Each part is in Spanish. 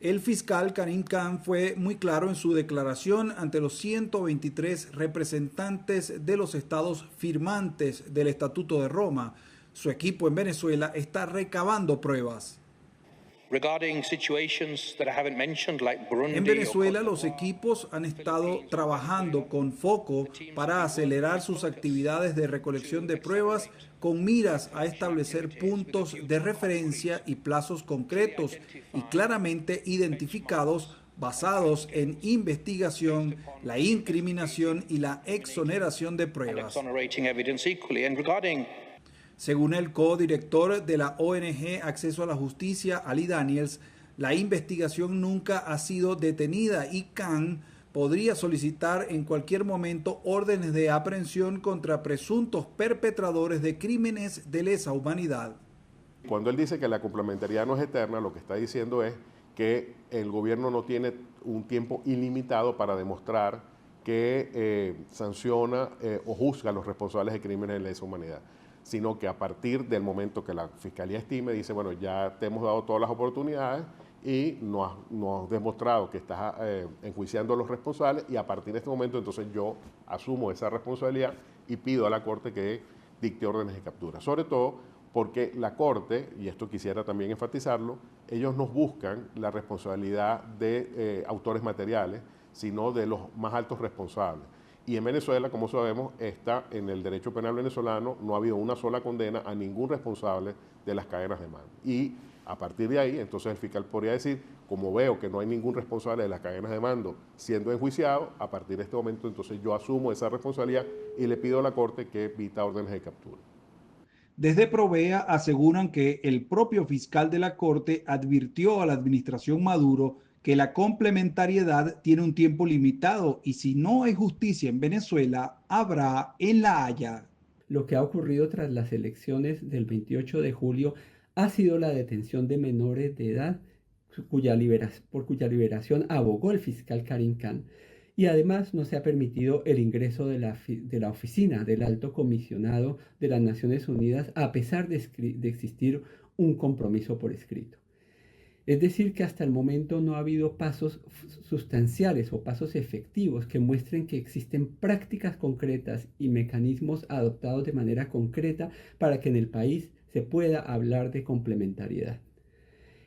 El fiscal Karim Khan fue muy claro en su declaración ante los 123 representantes de los estados firmantes del Estatuto de Roma. Su equipo en Venezuela está recabando pruebas. En Venezuela, los equipos han estado trabajando con foco para acelerar sus actividades de recolección de pruebas con miras a establecer puntos de referencia y plazos concretos y claramente identificados basados en investigación, la incriminación y la exoneración de pruebas. Según el codirector de la ONG Acceso a la Justicia, Ali Daniels, la investigación nunca ha sido detenida y Khan podría solicitar en cualquier momento órdenes de aprehensión contra presuntos perpetradores de crímenes de lesa humanidad. Cuando él dice que la complementariedad no es eterna, lo que está diciendo es que el gobierno no tiene un tiempo ilimitado para demostrar que sanciona o juzga a los responsables de crímenes de lesa humanidad, sino que a partir del momento que la Fiscalía estime, dice, bueno, ya te hemos dado todas las oportunidades y no has demostrado que estás enjuiciando a los responsables, y a partir de este momento entonces yo asumo esa responsabilidad y pido a la Corte que dicte órdenes de captura. Sobre todo porque la Corte, y esto quisiera también enfatizarlo, ellos no buscan la responsabilidad de autores materiales, sino de los más altos responsables. Y en Venezuela, como sabemos, está en el derecho penal venezolano, no ha habido una sola condena a ningún responsable de las cadenas de mando. Y a partir de ahí, entonces el fiscal podría decir, como veo que no hay ningún responsable de las cadenas de mando siendo enjuiciado, a partir de este momento entonces yo asumo esa responsabilidad y le pido a la Corte que emita órdenes de captura. Desde Provea aseguran que el propio fiscal de la Corte advirtió a la administración Maduro que la complementariedad tiene un tiempo limitado y si no hay justicia en Venezuela, habrá en La Haya. Lo que ha ocurrido tras las elecciones del 28 de julio ha sido la detención de menores de edad por cuya liberación abogó el fiscal Karim Khan. Y además no se ha permitido el ingreso de la oficina del Alto Comisionado de las Naciones Unidas a pesar de existir un compromiso por escrito. Es decir, que hasta el momento no ha habido pasos sustanciales o pasos efectivos que muestren que existen prácticas concretas y mecanismos adoptados de manera concreta para que en el país se pueda hablar de complementariedad.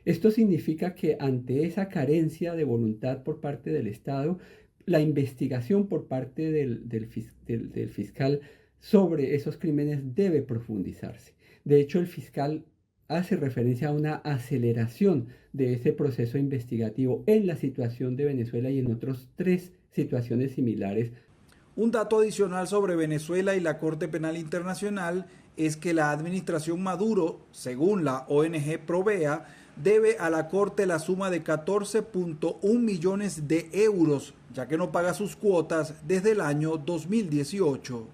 Esto significa que ante esa carencia de voluntad por parte del Estado, la investigación por parte del fiscal sobre esos crímenes debe profundizarse. De hecho, el fiscal hace referencia a una aceleración de ese proceso investigativo en la situación de Venezuela y en otras 3 situaciones similares. Un dato adicional sobre Venezuela y la Corte Penal Internacional es que la administración Maduro, según la ONG Provea, debe a la Corte la suma de 14.1 millones de euros, ya que no paga sus cuotas desde el año 2018.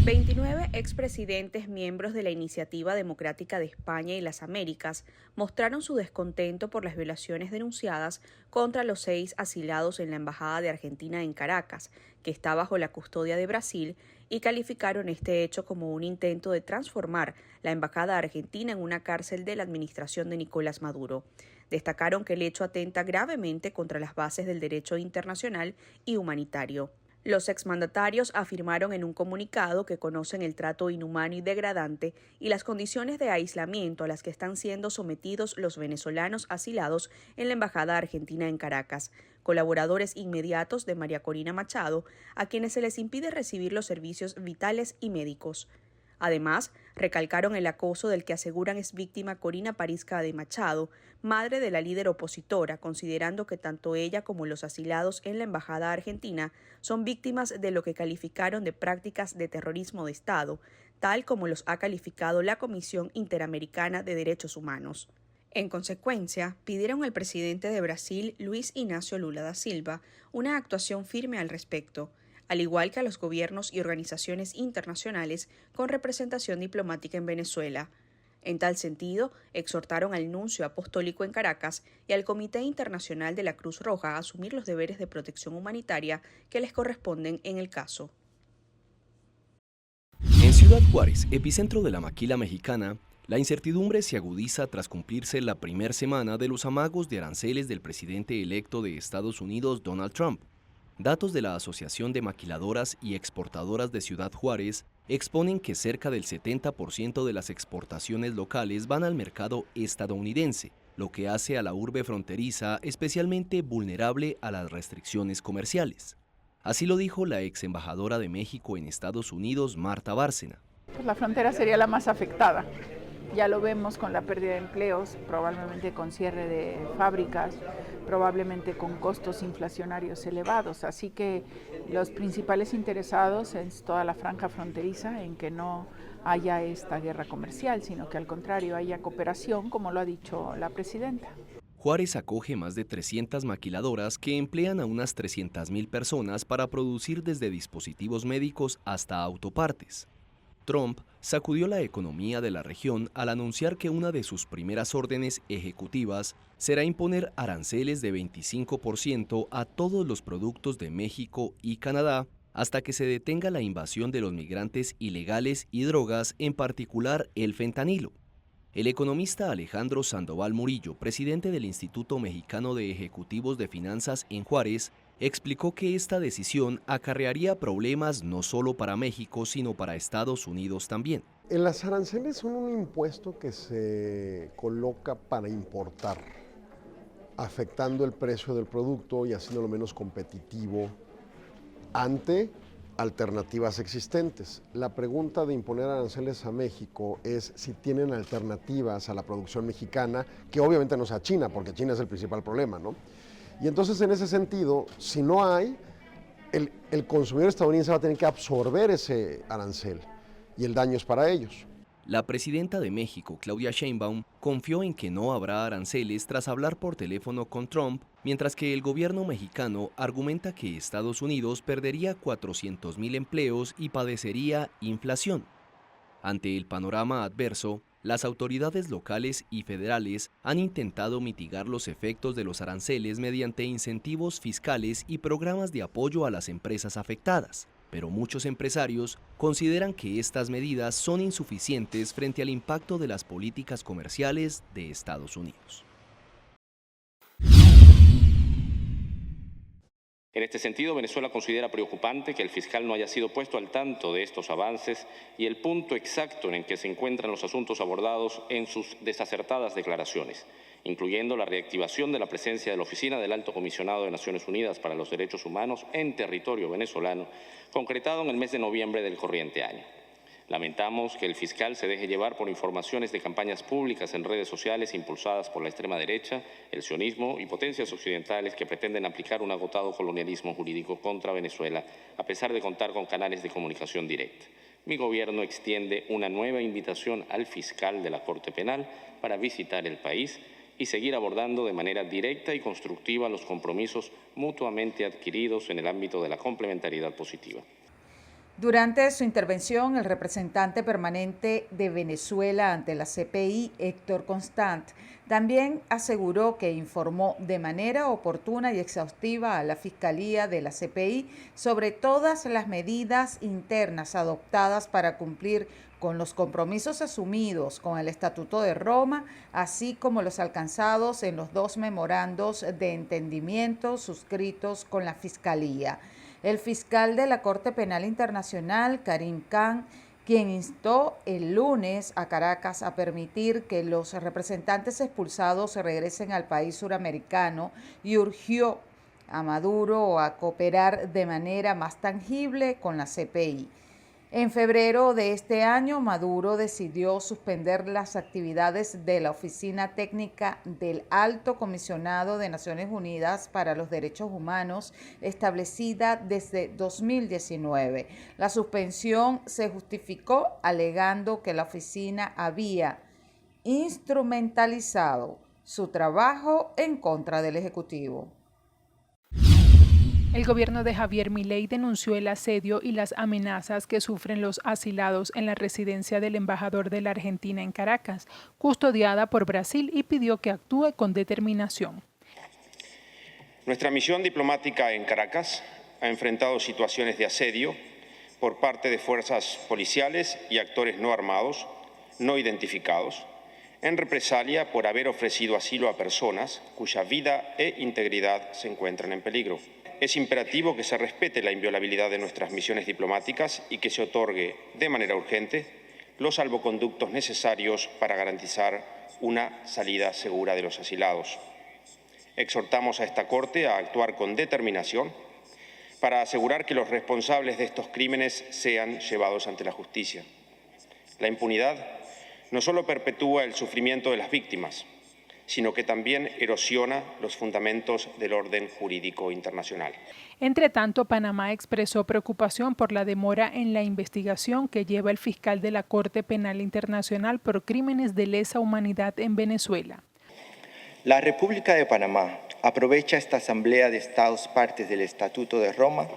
29 expresidentes miembros de la Iniciativa Democrática de España y las Américas mostraron su descontento por las violaciones denunciadas contra los 6 asilados en la Embajada de Argentina en Caracas, que está bajo la custodia de Brasil, y calificaron este hecho como un intento de transformar la Embajada Argentina en una cárcel de la administración de Nicolás Maduro. Destacaron que el hecho atenta gravemente contra las bases del derecho internacional y humanitario. Los exmandatarios afirmaron en un comunicado que conocen el trato inhumano y degradante y las condiciones de aislamiento a las que están siendo sometidos los venezolanos asilados en la Embajada Argentina en Caracas, colaboradores inmediatos de María Corina Machado, a quienes se les impide recibir los servicios vitales y médicos. Además, recalcaron el acoso del que aseguran es víctima Corina Parizca de Machado, madre de la líder opositora, considerando que tanto ella como los asilados en la Embajada Argentina son víctimas de lo que calificaron de prácticas de terrorismo de Estado, tal como los ha calificado la Comisión Interamericana de Derechos Humanos. En consecuencia, pidieron al presidente de Brasil, Luis Inácio Lula da Silva, una actuación firme al respecto, al igual que a los gobiernos y organizaciones internacionales con representación diplomática en Venezuela. En tal sentido, exhortaron al Nuncio Apostólico en Caracas y al Comité Internacional de la Cruz Roja a asumir los deberes de protección humanitaria que les corresponden en el caso. En Ciudad Juárez, epicentro de la maquila mexicana, La incertidumbre se agudiza tras cumplirse la primera semana de los amagos de aranceles del presidente electo de Estados Unidos, Donald Trump. Datos de la Asociación de Maquiladoras y Exportadoras de Ciudad Juárez exponen que cerca del 70% de las exportaciones locales van al mercado estadounidense, lo que hace a la urbe fronteriza especialmente vulnerable a las restricciones comerciales. Así lo dijo la ex embajadora de México en Estados Unidos, Marta Bárcena. Pues la frontera sería la más afectada. Ya lo vemos con la pérdida de empleos, probablemente con cierre de fábricas, probablemente con costos inflacionarios elevados. Así que los principales interesados es toda la franja fronteriza en que no haya esta guerra comercial, sino que al contrario haya cooperación, como lo ha dicho la presidenta. Juárez acoge más de 300 maquiladoras que emplean a unas 300,000 personas para producir desde dispositivos médicos hasta autopartes. Trump sacudió la economía de la región al anunciar que una de sus primeras órdenes ejecutivas será imponer aranceles de 25% a todos los productos de México y Canadá hasta que se detenga la invasión de los migrantes ilegales y drogas, en particular el fentanilo. El economista Alejandro Sandoval Murillo, presidente del Instituto Mexicano de Ejecutivos de Finanzas en Juárez, explicó que esta decisión acarrearía problemas no solo para México, sino para Estados Unidos también. Las aranceles son un impuesto que se coloca para importar, afectando el precio del producto y haciéndolo menos competitivo ante alternativas existentes. La pregunta de imponer aranceles a México es si tienen alternativas a la producción mexicana, que obviamente no sea China, porque China es el principal problema, ¿no? Y entonces, en ese sentido, si no hay, el consumidor estadounidense va a tener que absorber ese arancel y el daño es para ellos. La presidenta de México, Claudia Sheinbaum, confió en que no habrá aranceles tras hablar por teléfono con Trump, mientras que el gobierno mexicano argumenta que Estados Unidos perdería 400,000 empleos y padecería inflación. Ante el panorama adverso, las autoridades locales y federales han intentado mitigar los efectos de los aranceles mediante incentivos fiscales y programas de apoyo a las empresas afectadas, pero muchos empresarios consideran que estas medidas son insuficientes frente al impacto de las políticas comerciales de Estados Unidos. En este sentido, Venezuela considera preocupante que el fiscal no haya sido puesto al tanto de estos avances y el punto exacto en que se encuentran los asuntos abordados en sus desacertadas declaraciones, incluyendo la reactivación de la presencia de la Oficina del Alto Comisionado de Naciones Unidas para los Derechos Humanos en territorio venezolano, concretado en el mes de noviembre del corriente año. Lamentamos que el fiscal se deje llevar por informaciones de campañas públicas en redes sociales impulsadas por la extrema derecha, el sionismo y potencias occidentales que pretenden aplicar un agotado colonialismo jurídico contra Venezuela, a pesar de contar con canales de comunicación directa. Mi gobierno extiende una nueva invitación al fiscal de la Corte Penal para visitar el país y seguir abordando de manera directa y constructiva los compromisos mutuamente adquiridos en el ámbito de la complementariedad positiva. Durante su intervención, el representante permanente de Venezuela ante la CPI, Héctor Constant, también aseguró que informó de manera oportuna y exhaustiva a la Fiscalía de la CPI sobre todas las medidas internas adoptadas para cumplir con los compromisos asumidos con el Estatuto de Roma, así como los alcanzados en los 2 memorandos de entendimiento suscritos con la Fiscalía. El fiscal de la Corte Penal Internacional, Karim Khan, quien instó el lunes a Caracas a permitir que los representantes expulsados regresen al país suramericano y urgió a Maduro a cooperar de manera más tangible con la CPI. En febrero de este año, Maduro decidió suspender las actividades de la Oficina Técnica del Alto Comisionado de Naciones Unidas para los Derechos Humanos, establecida desde 2019. La suspensión se justificó alegando que la oficina había instrumentalizado su trabajo en contra del Ejecutivo. El gobierno de Javier Milei denunció el asedio y las amenazas que sufren los asilados en la residencia del embajador de la Argentina en Caracas, custodiada por Brasil, y pidió que actúe con determinación. Nuestra misión diplomática en Caracas ha enfrentado situaciones de asedio por parte de fuerzas policiales y actores no armados, no identificados, en represalia por haber ofrecido asilo a personas cuya vida e integridad se encuentran en peligro. Es imperativo que se respete la inviolabilidad de nuestras misiones diplomáticas y que se otorgue de manera urgente los salvoconductos necesarios para garantizar una salida segura de los asilados. Exhortamos a esta Corte a actuar con determinación para asegurar que los responsables de estos crímenes sean llevados ante la justicia. La impunidad no solo perpetúa el sufrimiento de las víctimas, sino que también erosiona los fundamentos del orden jurídico internacional. Entre tanto, Panamá expresó preocupación por la demora en la investigación que lleva el fiscal de la Corte Penal Internacional por crímenes de lesa humanidad en Venezuela. La República de Panamá aprovecha esta Asamblea de Estados Partes del Estatuto de Roma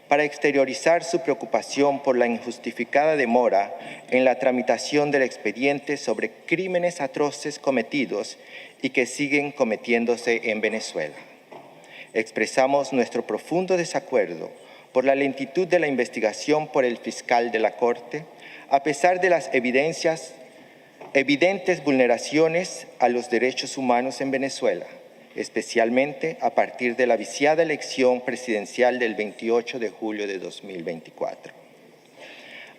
para exteriorizar su preocupación por la injustificada demora en la tramitación del expediente sobre crímenes atroces cometidos y que siguen cometiéndose en Venezuela. Expresamos nuestro profundo desacuerdo por la lentitud de la investigación por el fiscal de la Corte, a pesar de las evidentes vulneraciones a los derechos humanos en Venezuela, especialmente a partir de la viciada elección presidencial del 28 de julio de 2024.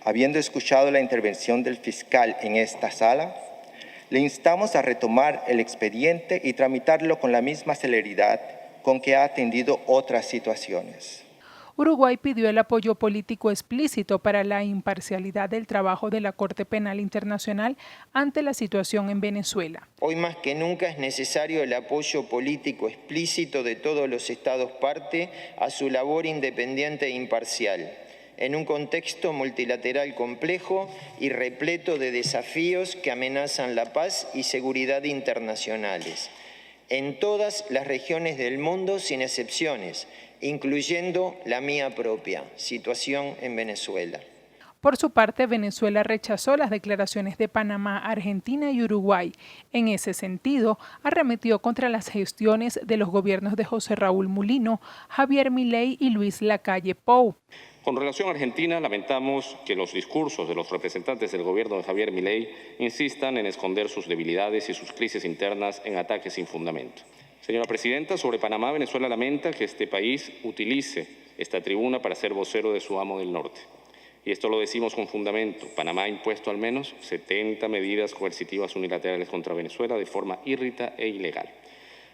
Habiendo escuchado la intervención del fiscal en esta sala, le instamos a retomar el expediente y tramitarlo con la misma celeridad con que ha atendido otras situaciones. Uruguay pidió el apoyo político explícito para la imparcialidad del trabajo de la Corte Penal Internacional ante la situación en Venezuela. Hoy más que nunca es necesario el apoyo político explícito de todos los Estados parte a su labor independiente e imparcial, en un contexto multilateral complejo y repleto de desafíos que amenazan la paz y seguridad internacionales, en todas las regiones del mundo sin excepciones, incluyendo la mía propia, situación en Venezuela. Por su parte, Venezuela rechazó las declaraciones de Panamá, Argentina y Uruguay. En ese sentido, arremetió contra las gestiones de los gobiernos de José Raúl Mulino, Javier Milei y Luis Lacalle Pou. Con relación a Argentina, lamentamos que los discursos de los representantes del gobierno de Javier Milei insistan en esconder sus debilidades y sus crisis internas en ataques sin fundamento. Señora Presidenta, sobre Panamá, Venezuela lamenta que este país utilice esta tribuna para ser vocero de su amo del norte. Y esto lo decimos con fundamento. Panamá ha impuesto al menos 70 medidas coercitivas unilaterales contra Venezuela de forma írrita e ilegal.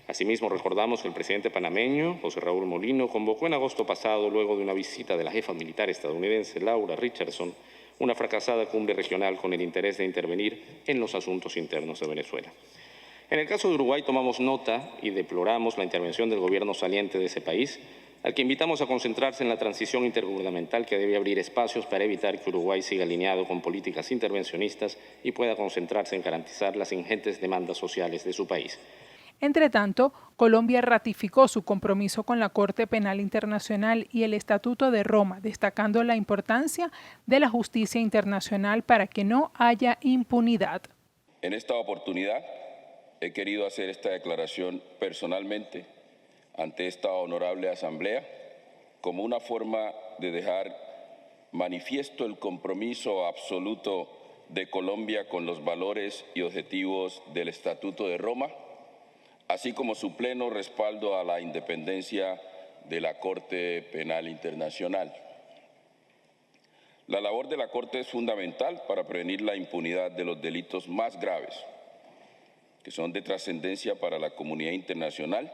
Asimismo, recordamos que el presidente panameño, José Raúl Mulino, convocó en agosto pasado, luego de una visita de la jefa militar estadounidense Laura Richardson, una fracasada cumbre regional con el interés de intervenir en los asuntos internos de Venezuela. En el caso de Uruguay tomamos nota y deploramos la intervención del gobierno saliente de ese país, al que invitamos a concentrarse en la transición intergubernamental que debe abrir espacios para evitar que Uruguay siga alineado con políticas intervencionistas y pueda concentrarse en garantizar las ingentes demandas sociales de su país. Entre tanto, Colombia ratificó su compromiso con la Corte Penal Internacional y el Estatuto de Roma, destacando la importancia de la justicia internacional para que no haya impunidad. En esta oportunidad, he querido hacer esta declaración personalmente ante esta honorable asamblea como una forma de dejar manifiesto el compromiso absoluto de Colombia con los valores y objetivos del Estatuto de Roma, así como su pleno respaldo a la independencia de la Corte Penal Internacional. La labor de la Corte es fundamental para prevenir la impunidad de los delitos más graves, que son de trascendencia para la comunidad internacional,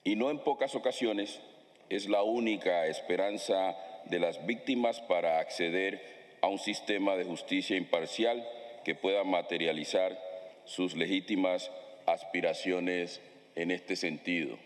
y no en pocas ocasiones es la única esperanza de las víctimas para acceder a un sistema de justicia imparcial que pueda materializar sus legítimas aspiraciones en este sentido.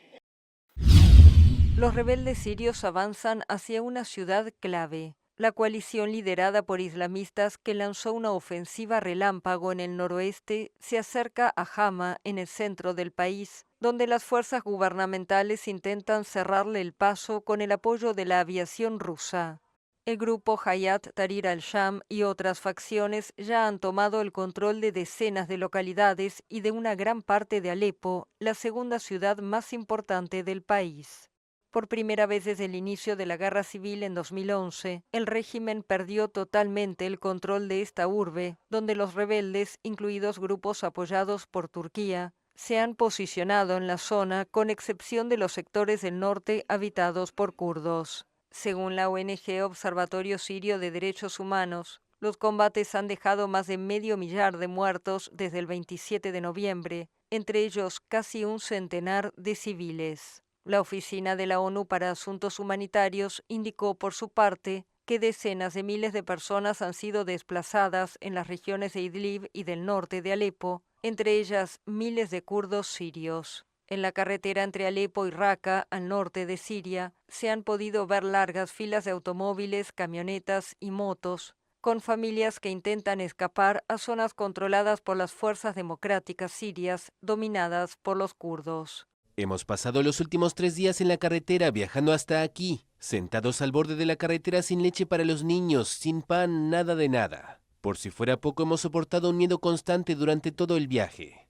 Los rebeldes sirios avanzan hacia una ciudad clave. La coalición liderada por islamistas que lanzó una ofensiva relámpago en el noroeste se acerca a Hama, en el centro del país, donde las fuerzas gubernamentales intentan cerrarle el paso con el apoyo de la aviación rusa. El grupo Hayat Tahrir al-Sham y otras facciones ya han tomado el control de decenas de localidades y de una gran parte de Alepo, la segunda ciudad más importante del país. Por primera vez desde el inicio de la guerra civil en 2011, el régimen perdió totalmente el control de esta urbe, donde los rebeldes, incluidos grupos apoyados por Turquía, se han posicionado en la zona, con excepción de los sectores del norte habitados por kurdos. Según la ONG Observatorio Sirio de Derechos Humanos, los combates han dejado más de 500.000 de muertos desde el 27 de noviembre, entre ellos casi un centenar de civiles. La Oficina de la ONU para Asuntos Humanitarios indicó por su parte que decenas de miles de personas han sido desplazadas en las regiones de Idlib y del norte de Alepo, entre ellas miles de kurdos sirios. En la carretera entre Alepo y Raqqa, al norte de Siria, se han podido ver largas filas de automóviles, camionetas y motos, con familias que intentan escapar a zonas controladas por las fuerzas democráticas sirias dominadas por los kurdos. Hemos pasado los últimos 3 días en la carretera viajando hasta aquí, sentados al borde de la carretera sin leche para los niños, sin pan, nada de nada. Por si fuera poco, hemos soportado un miedo constante durante todo el viaje.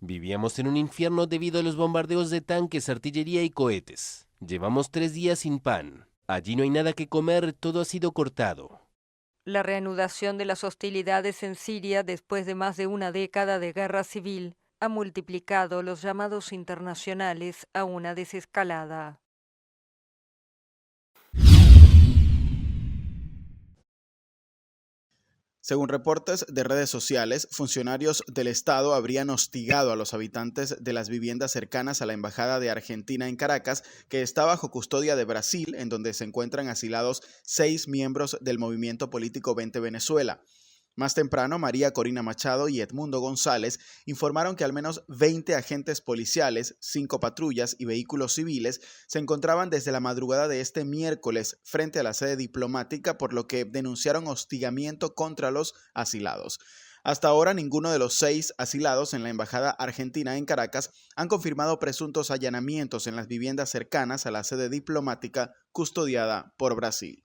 Vivíamos en un infierno debido a los bombardeos de tanques, artillería y cohetes. Llevamos 3 días sin pan. Allí no hay nada que comer, todo ha sido cortado. La reanudación de las hostilidades en Siria después de más de una década de guerra civil ha multiplicado los llamados internacionales a una desescalada. Según reportes de redes sociales, funcionarios del Estado habrían hostigado a los habitantes de las viviendas cercanas a la Embajada de Argentina en Caracas, que está bajo custodia de Brasil, en donde se encuentran asilados 6 miembros del movimiento político Vente Venezuela. Más temprano, María Corina Machado y Edmundo González informaron que al menos 20 agentes policiales, 5 patrullas y vehículos civiles se encontraban desde la madrugada de este miércoles frente a la sede diplomática, por lo que denunciaron hostigamiento contra los asilados. Hasta ahora, ninguno de los 6 asilados en la Embajada Argentina en Caracas han confirmado presuntos allanamientos en las viviendas cercanas a la sede diplomática custodiada por Brasil.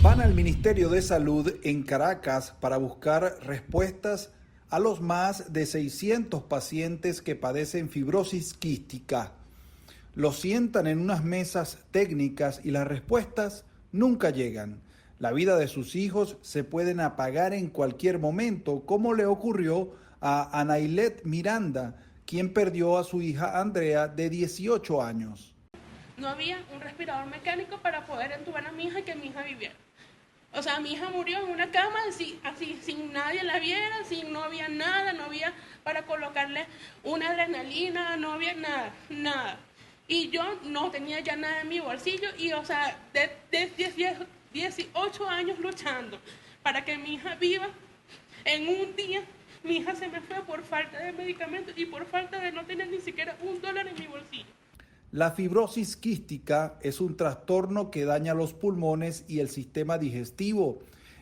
Van al Ministerio de Salud en Caracas para buscar respuestas a los más de 600 pacientes que padecen fibrosis quística. Los sientan en unas mesas técnicas y las respuestas nunca llegan. La vida de sus hijos se pueden apagar en cualquier momento, como le ocurrió a Anailet Miranda, quien perdió a su hija Andrea de 18 años. No había un respirador mecánico para poder entubar a mi hija y que mi hija viviera. O sea, mi hija murió en una cama así sin nadie la viera, no había nada, no había para colocarle una adrenalina, no había nada. Y yo no tenía ya nada en mi bolsillo y, o sea, de 18 años luchando para que mi hija viva, en un día mi hija se me fue por falta de medicamentos y por falta de no tener ni siquiera $1 en mi bolsillo. La fibrosis quística es un trastorno que daña los pulmones y el sistema digestivo.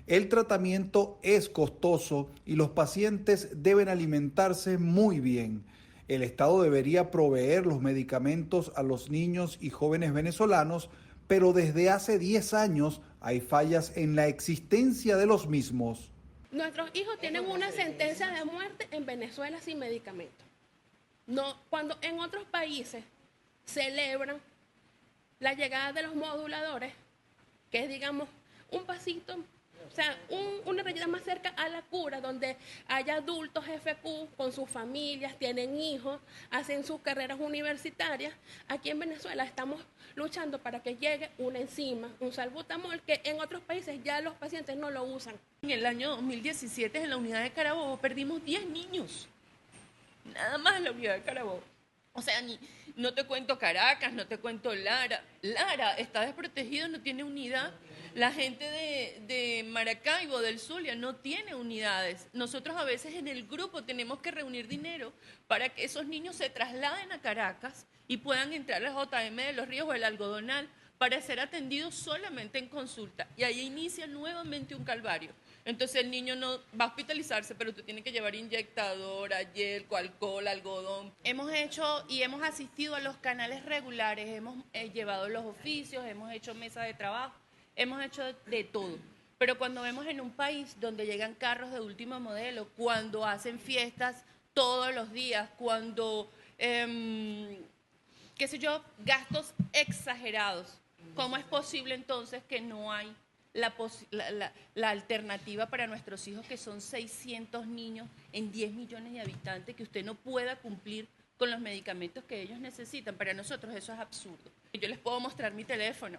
El tratamiento es costoso y los pacientes deben alimentarse muy bien. El Estado debería proveer los medicamentos a los niños y jóvenes venezolanos, pero desde hace 10 años hay fallas en la existencia de los mismos. Nuestros hijos tienen una sentencia de muerte en Venezuela sin medicamento. No, cuando en otros países celebran la llegada de los moduladores, que es, digamos, un pasito, o sea, una rayita más cerca a la cura, donde hay adultos FQ con sus familias, tienen hijos, hacen sus carreras universitarias. Aquí en Venezuela estamos luchando para que llegue una enzima, un salbutamol, que en otros países ya los pacientes no lo usan. En el año 2017 en la unidad de Carabobo perdimos 10 niños, nada más en la unidad de Carabobo. O sea, no te cuento Caracas, no te cuento Lara. Lara está desprotegido, no tiene unidad. La gente de Maracaibo, del Zulia, no tiene unidades. Nosotros a veces en el grupo tenemos que reunir dinero para que esos niños se trasladen a Caracas y puedan entrar a la JM de Los Ríos o el Algodonal para ser atendidos solamente en consulta. Y ahí inicia nuevamente un calvario. Entonces el niño no va a hospitalizarse, pero tú tienes que llevar inyectadora, yelco, alcohol, algodón. Hemos hecho y hemos asistido a los canales regulares, hemos llevado los oficios, hemos hecho mesas de trabajo, hemos hecho de todo. Pero cuando vemos en un país donde llegan carros de último modelo, cuando hacen fiestas todos los días, cuando qué sé yo, gastos exagerados. ¿Cómo es posible entonces que no hay la alternativa para nuestros hijos, que son 600 niños en 10 millones de habitantes, que usted no pueda cumplir con los medicamentos que ellos necesitan? Para nosotros eso es absurdo. Yo les puedo mostrar mi teléfono,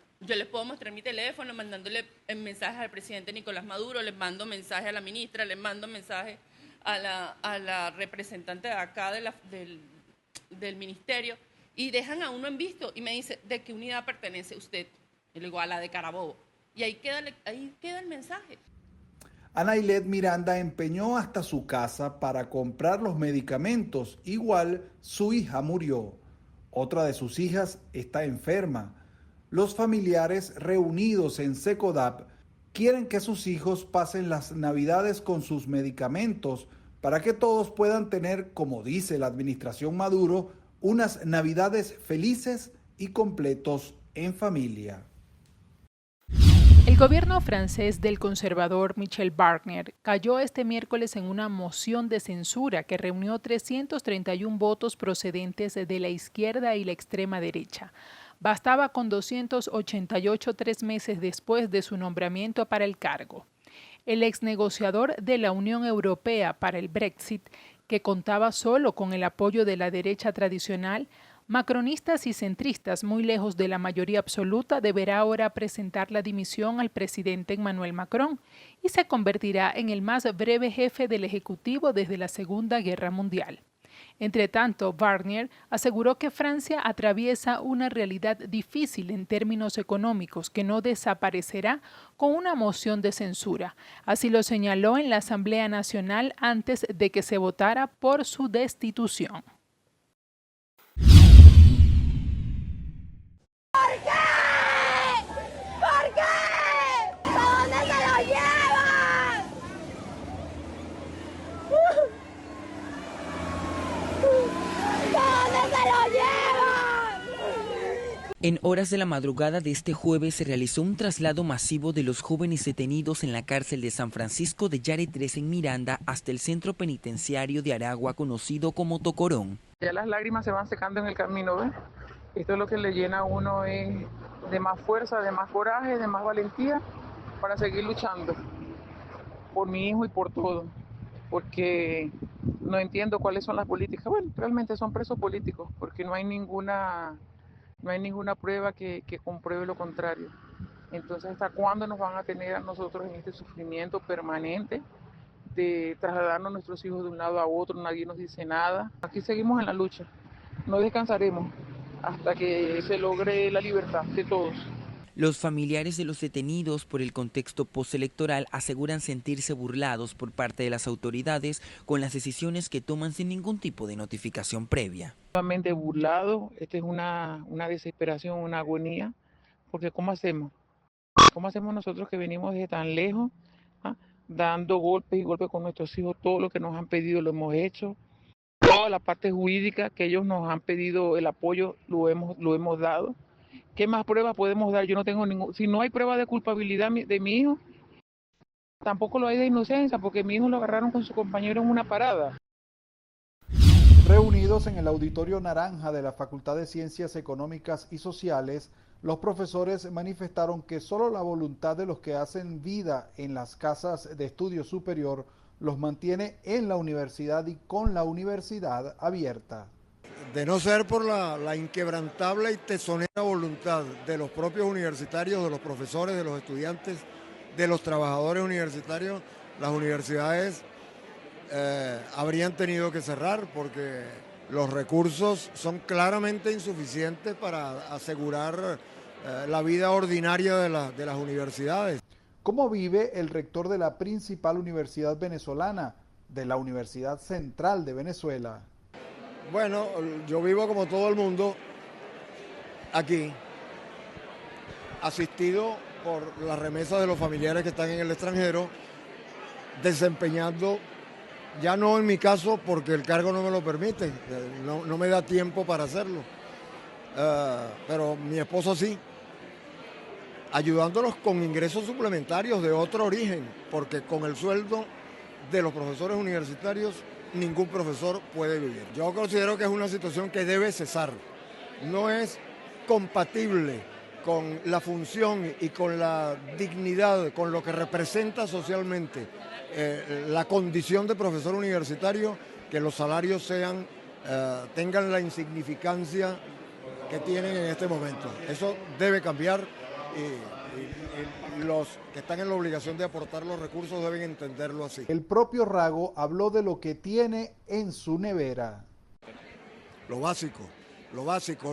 mandándole mensajes al presidente Nicolás Maduro, les mando mensajes a la ministra, les mando mensajes a la representante de acá del ministerio, y dejan a uno en visto y me dice, ¿de qué unidad pertenece usted? Y le digo, a la de Carabobo. Y ahí queda el mensaje. Anailet Miranda empeñó hasta su casa para comprar los medicamentos. Igual, su hija murió. Otra de sus hijas está enferma. Los familiares reunidos en Secodap quieren que sus hijos pasen las Navidades con sus medicamentos para que todos puedan tener, como dice la administración Maduro, unas Navidades felices y completos en familia. El gobierno francés del conservador Michel Barnier cayó este miércoles en una moción de censura que reunió 331 votos procedentes de la izquierda y la extrema derecha. Bastaba con 288 3 meses después de su nombramiento para el cargo. El ex negociador de la Unión Europea para el Brexit, que contaba solo con el apoyo de la derecha tradicional, macronistas y centristas muy lejos de la mayoría absoluta, deberá ahora presentar la dimisión al presidente Emmanuel Macron y se convertirá en el más breve jefe del Ejecutivo desde la Segunda Guerra Mundial. Entre tanto, Barnier aseguró que Francia atraviesa una realidad difícil en términos económicos que no desaparecerá con una moción de censura. Así lo señaló en la Asamblea Nacional antes de que se votara por su destitución. ¿Por qué? ¿Por qué? ¿A dónde se lo llevan? ¿A dónde se lo llevan? En horas de la madrugada de este jueves se realizó un traslado masivo de los jóvenes detenidos en la cárcel de San Francisco de Yare 3 en Miranda hasta el centro penitenciario de Aragua, conocido como Tocorón. Ya las lágrimas se van secando en el camino, ¿ves? Esto es lo que le llena a uno de más fuerza, de más coraje, de más valentía para seguir luchando por mi hijo y por todo, porque no entiendo cuáles son las políticas. Bueno, realmente son presos políticos, porque no hay ninguna prueba que compruebe lo contrario. Entonces, ¿hasta cuándo nos van a tener a nosotros en este sufrimiento permanente de trasladarnos a nuestros hijos de un lado a otro? Nadie nos dice nada. Aquí seguimos en la lucha, no descansaremos hasta que se logre la libertad de todos. Los familiares de los detenidos por el contexto postelectoral aseguran sentirse burlados por parte de las autoridades con las decisiones que toman sin ningún tipo de notificación previa. Nuevamente burlado, esta es una desesperación, una agonía, porque ¿cómo hacemos? ¿Cómo hacemos nosotros que venimos desde tan lejos, dando golpes y golpes con nuestros hijos? Todo lo que nos han pedido lo hemos hecho. Toda la parte jurídica que ellos nos han pedido el apoyo lo hemos dado. ¿Qué más pruebas podemos dar? Yo no tengo ningún. Si no hay prueba de culpabilidad de mi hijo, tampoco lo hay de inocencia, porque mi hijo lo agarraron con su compañero en una parada. Reunidos en el Auditorio Naranja de la Facultad de Ciencias Económicas y Sociales, los profesores manifestaron que solo la voluntad de los que hacen vida en las casas de estudio superior los mantiene en la universidad y con la universidad abierta. De no ser por la inquebrantable y tesonera voluntad de los propios universitarios, de los profesores, de los estudiantes, de los trabajadores universitarios, las universidades habrían tenido que cerrar porque los recursos son claramente insuficientes para asegurar la vida ordinaria de las universidades. ¿Cómo vive el rector de la principal universidad venezolana, de la Universidad Central de Venezuela? Bueno, yo vivo como todo el mundo aquí, asistido por las remesas de los familiares que están en el extranjero, desempeñando, ya no en mi caso porque el cargo no me lo permite, no me da tiempo para hacerlo, pero mi esposo sí, ayudándolos con ingresos suplementarios de otro origen, porque con el sueldo de los profesores universitarios ningún profesor puede vivir. Yo considero que es una situación que debe cesar no es compatible con la función y con la dignidad, con lo que representa socialmente la condición de profesor universitario, que los salarios tengan la insignificancia que tienen en este momento. Eso debe cambiar y los que están en la obligación de aportar los recursos deben entenderlo así. El propio Rago habló de lo que tiene en su nevera. Lo básico,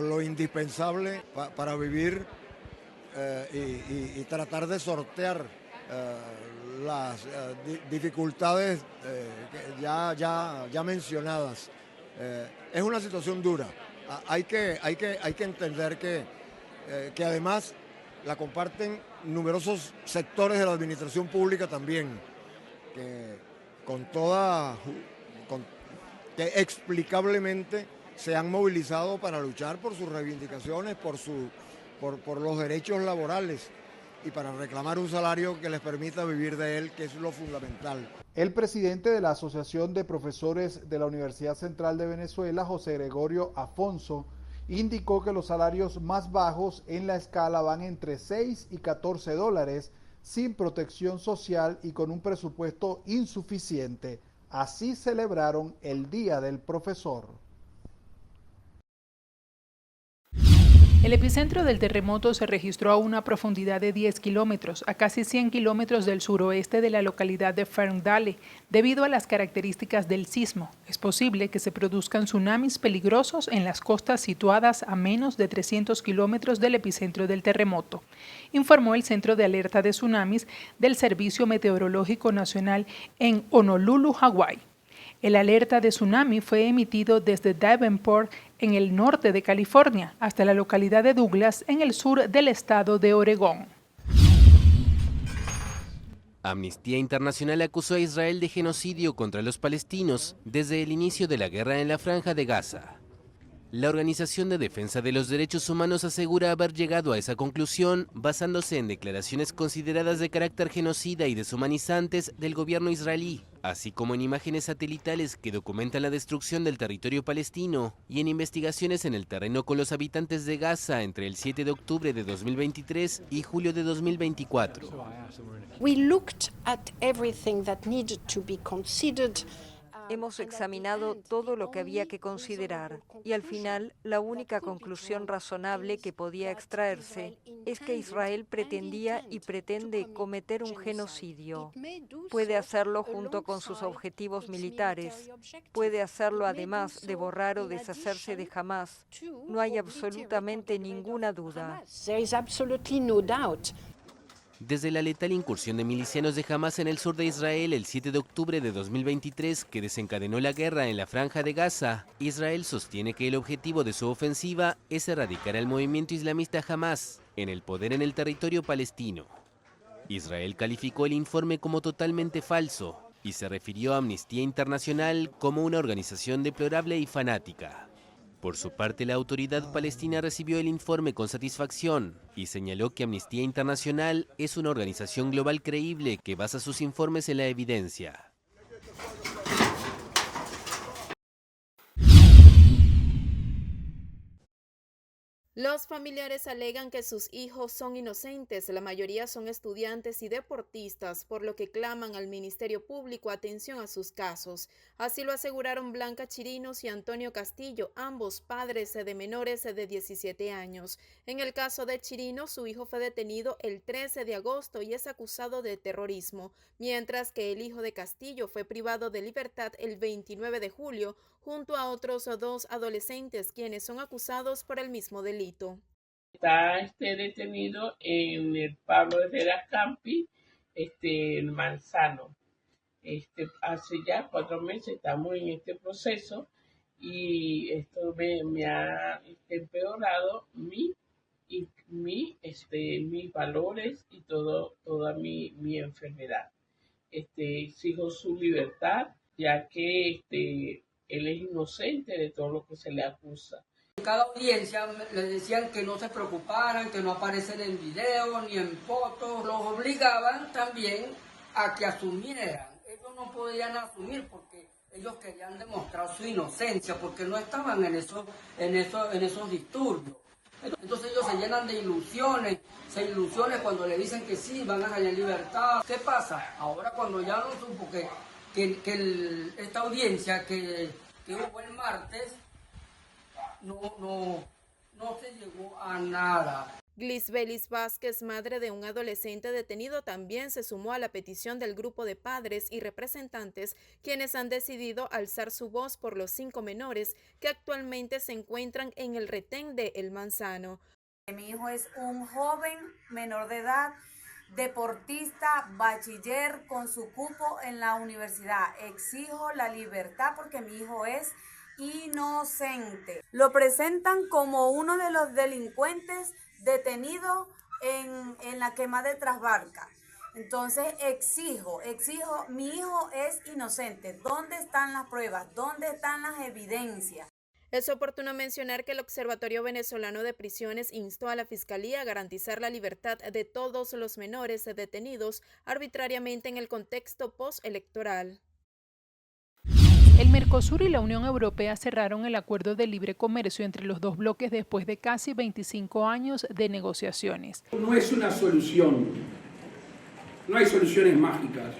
lo indispensable para vivir y tratar de sortear las dificultades ya mencionadas. Es una situación dura. Hay que entender que además la comparten numerosos sectores de la administración pública también, que que explicablemente se han movilizado para luchar por sus reivindicaciones, por los derechos laborales y para reclamar un salario que les permita vivir de él, que es lo fundamental. El presidente de la Asociación de Profesores de la Universidad Central de Venezuela, José Gregorio Afonso, indicó que los salarios más bajos en la escala van entre 6 y 14 dólares, sin protección social y con un presupuesto insuficiente. Así celebraron el Día del Profesor. El epicentro del terremoto se registró a una profundidad de 10 kilómetros, a casi 100 kilómetros del suroeste de la localidad de Ferndale. Debido a las características del sismo, es posible que se produzcan tsunamis peligrosos en las costas situadas a menos de 300 kilómetros del epicentro del terremoto, informó el Centro de Alerta de Tsunamis del Servicio Meteorológico Nacional en Honolulu, Hawái. El alerta de tsunami fue emitido desde Davenport, en el norte de California, hasta la localidad de Douglas, en el sur del estado de Oregón. Amnistía Internacional acusó a Israel de genocidio contra los palestinos desde el inicio de la guerra en la Franja de Gaza. La Organización de Defensa de los Derechos Humanos asegura haber llegado a esa conclusión basándose en declaraciones consideradas de carácter genocida y deshumanizantes del gobierno israelí, así como en imágenes satelitales que documentan la destrucción del territorio palestino y en investigaciones en el terreno con los habitantes de Gaza entre el 7 de octubre de 2023 y julio de 2024. We looked at everything that needed to be considered. Hemos examinado todo lo que había que considerar y al final la única conclusión razonable que podía extraerse es que Israel pretendía y pretende cometer un genocidio. Puede hacerlo junto con sus objetivos militares, puede hacerlo además de borrar o deshacerse de Hamás. No hay absolutamente ninguna duda. Desde la letal incursión de milicianos de Hamás en el sur de Israel el 7 de octubre de 2023, que desencadenó la guerra en la Franja de Gaza, Israel sostiene que el objetivo de su ofensiva es erradicar al movimiento islamista Hamás en el poder en el territorio palestino. Israel calificó el informe como totalmente falso y se refirió a Amnistía Internacional como una organización deplorable y fanática. Por su parte, la autoridad palestina recibió el informe con satisfacción y señaló que Amnistía Internacional es una organización global creíble que basa sus informes en la evidencia. Los familiares alegan que sus hijos son inocentes, la mayoría son estudiantes y deportistas, por lo que claman al Ministerio Público atención a sus casos. Así lo aseguraron Blanca Chirinos y Antonio Castillo, ambos padres de menores de 17 años. En el caso de Chirinos, su hijo fue detenido el 13 de agosto y es acusado de terrorismo, mientras que el hijo de Castillo fue privado de libertad el 29 de julio, junto a otros 2 adolescentes quienes son acusados por el mismo delito. Está detenido en el Pablo Herrera Campi, en Manzano. Hace ya 4 meses estamos en este proceso y esto me ha empeorado mis valores y toda mi enfermedad. Exijo su libertad, ya que él es inocente de todo lo que se le acusa. En cada audiencia le decían que no se preocuparan, que no aparecen en video ni en fotos. Los obligaban también a que asumieran. Ellos no podían asumir porque Ellos querían demostrar su inocencia porque no estaban en esos disturbios. Entonces ellos se llenan de ilusiones, cuando le dicen que sí, van a salir en libertad. ¿Qué pasa? Ahora cuando ya no supo esta audiencia que hubo el martes, no se llegó a nada. Glisbelis Vázquez, madre de un adolescente detenido, también se sumó a la petición del grupo de padres y representantes quienes han decidido alzar su voz por los 5 menores que actualmente se encuentran en el retén de El Manzano. Mi hijo es un joven menor de edad, deportista, bachiller con su cupo en la universidad. Exijo la libertad porque mi hijo es inocente. Lo presentan como uno de los delincuentes detenido en la quema de Trasbarca. Entonces exijo, mi hijo es inocente. ¿Dónde están las pruebas? ¿Dónde están las evidencias? Es oportuno mencionar que el Observatorio Venezolano de Prisiones instó a la Fiscalía a garantizar la libertad de todos los menores detenidos arbitrariamente en el contexto postelectoral. El Mercosur y la Unión Europea cerraron el acuerdo de libre comercio entre los dos bloques después de casi 25 años de negociaciones. No es una solución, no hay soluciones mágicas,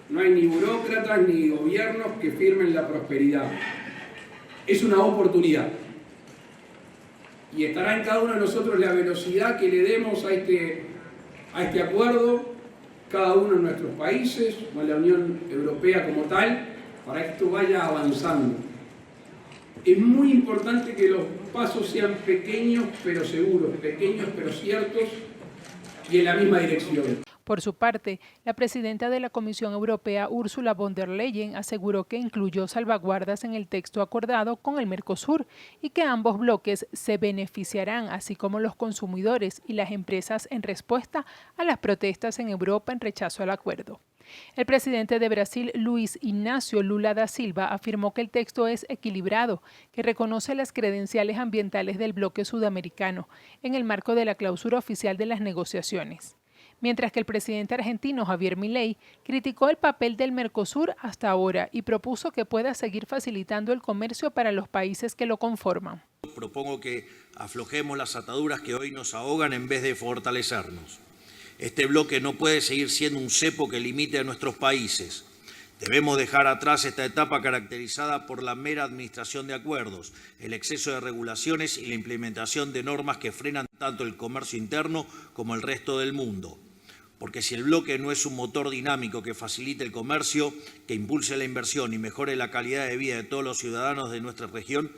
no hay ni burócratas ni gobiernos que firmen la prosperidad. Es una oportunidad y estará en cada uno de nosotros la velocidad que le demos a este acuerdo, cada uno en nuestros países, o en la Unión Europea como tal, para que esto vaya avanzando. Es muy importante que los pasos sean pequeños pero seguros, pequeños pero ciertos y en la misma dirección. Por su parte, la presidenta de la Comisión Europea, Ursula von der Leyen, aseguró que incluyó salvaguardas en el texto acordado con el Mercosur y que ambos bloques se beneficiarán, así como los consumidores y las empresas, en respuesta a las protestas en Europa en rechazo al acuerdo. El presidente de Brasil, Luiz Inácio Lula da Silva, afirmó que el texto es equilibrado, que reconoce las credenciales ambientales del bloque sudamericano en el marco de la clausura oficial de las negociaciones. Mientras que el presidente argentino Javier Milei criticó el papel del Mercosur hasta ahora y propuso que pueda seguir facilitando el comercio para los países que lo conforman. Propongo que aflojemos las ataduras que hoy nos ahogan en vez de fortalecernos. Este bloque no puede seguir siendo un cepo que limite a nuestros países. Debemos dejar atrás esta etapa caracterizada por la mera administración de acuerdos, el exceso de regulaciones y la implementación de normas que frenan tanto el comercio interno como el resto del mundo. Porque si el bloque no es un motor dinámico que facilite el comercio, que impulse la inversión y mejore la calidad de vida de todos los ciudadanos de nuestra región,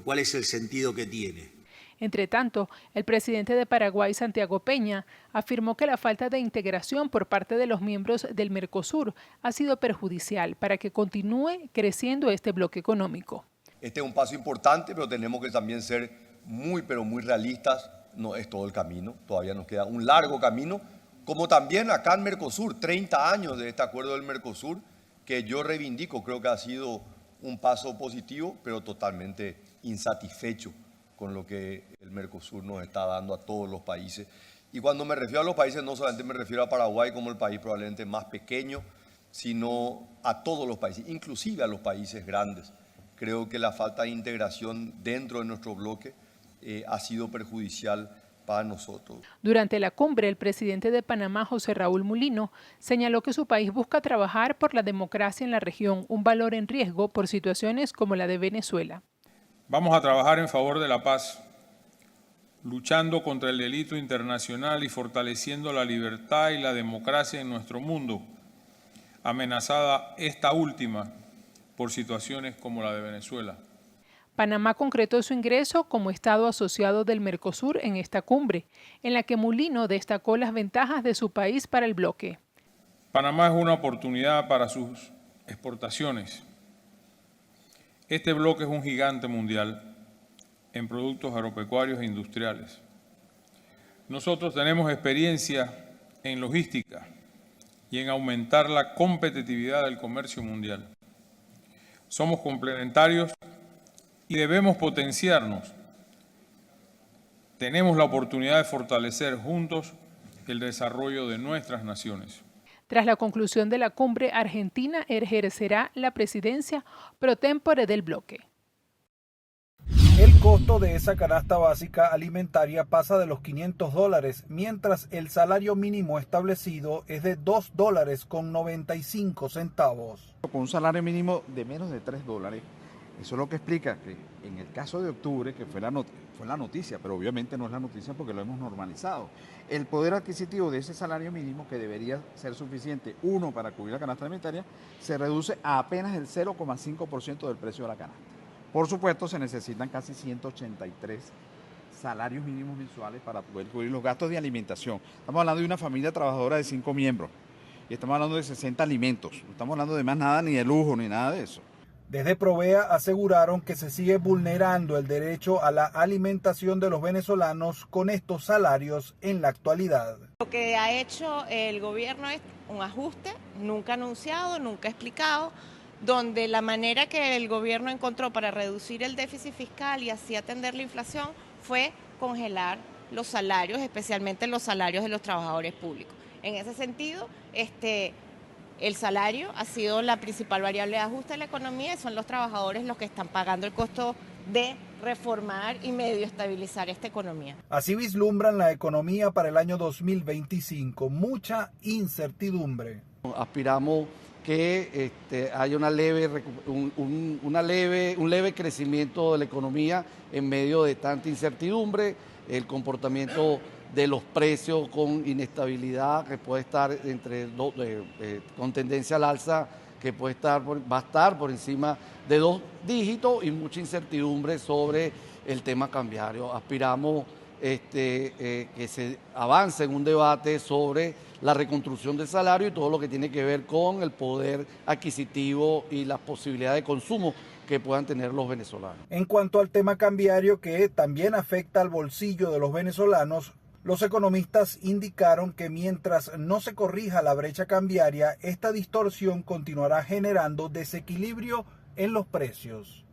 ¿cuál es el sentido que tiene? Entre tanto, el presidente de Paraguay, Santiago Peña, afirmó que la falta de integración por parte de los miembros del Mercosur ha sido perjudicial para que continúe creciendo este bloque económico. Este es un paso importante, pero tenemos que también ser muy realistas. No es todo el camino, todavía nos queda un largo camino, como también acá en Mercosur, 30 años de este acuerdo del Mercosur, que yo reivindico, creo que ha sido un paso positivo, pero totalmente insatisfecho con lo que el Mercosur nos está dando a todos los países. Y cuando me refiero a los países, no solamente me refiero a Paraguay como el país probablemente más pequeño, sino a todos los países, inclusive a los países grandes. Creo que la falta de integración dentro de nuestro bloque ha sido perjudicial para nosotros. Durante la cumbre, el presidente de Panamá, José Raúl Mulino, señaló que su país busca trabajar por la democracia en la región, un valor en riesgo por situaciones como la de Venezuela. Vamos a trabajar en favor de la paz, luchando contra el delito internacional y fortaleciendo la libertad y la democracia en nuestro mundo, amenazada esta última por situaciones como la de Venezuela. Panamá concretó su ingreso como Estado asociado del Mercosur en esta cumbre, en la que Mulino destacó las ventajas de su país para el bloque. Panamá es una oportunidad para sus exportaciones. Este bloque es un gigante mundial en productos agropecuarios e industriales. Nosotros tenemos experiencia en logística y en aumentar la competitividad del comercio mundial. Somos complementarios y debemos potenciarnos. Tenemos la oportunidad de fortalecer juntos el desarrollo de nuestras naciones. Tras la conclusión de la cumbre, Argentina ejercerá la presidencia pro tempore del bloque. El costo de esa canasta básica alimentaria pasa de los $500, mientras el salario mínimo establecido es de $2.95. Con un salario mínimo de menos de $3, eso es lo que explica que en el caso de octubre, que fue la noticia, pero obviamente no es la noticia porque lo hemos normalizado, el poder adquisitivo de ese salario mínimo, que debería ser suficiente, uno, para cubrir la canasta alimentaria, se reduce a apenas el 0,5% del precio de la canasta. Por supuesto, se necesitan casi 183 salarios mínimos mensuales para poder cubrir los gastos de alimentación. Estamos hablando de una familia trabajadora de 5 miembros y estamos hablando de 60 alimentos. No estamos hablando de más nada, ni de lujo, ni nada de eso. Desde Provea aseguraron que se sigue vulnerando el derecho a la alimentación de los venezolanos con estos salarios en la actualidad. Lo que ha hecho el gobierno es un ajuste nunca anunciado, nunca explicado, donde la manera que el gobierno encontró para reducir el déficit fiscal y así atender la inflación fue congelar los salarios, especialmente los salarios de los trabajadores públicos. En ese sentido, el salario ha sido la principal variable de ajuste de la economía y son los trabajadores los que están pagando el costo de reformar y medio estabilizar esta economía. Así vislumbran la economía para el año 2025, mucha incertidumbre. Aspiramos que haya un leve crecimiento de la economía en medio de tanta incertidumbre, el comportamiento de los precios con inestabilidad que puede estar con tendencia al alza, que va a estar por encima de 2 dígitos y mucha incertidumbre sobre el tema cambiario. Aspiramos que se avance en un debate sobre la reconstrucción del salario y todo lo que tiene que ver con el poder adquisitivo y las posibilidades de consumo que puedan tener los venezolanos. En cuanto al tema cambiario, que también afecta al bolsillo de los venezolanos, los economistas indicaron que mientras no se corrija la brecha cambiaria, esta distorsión continuará generando desequilibrio en los precios.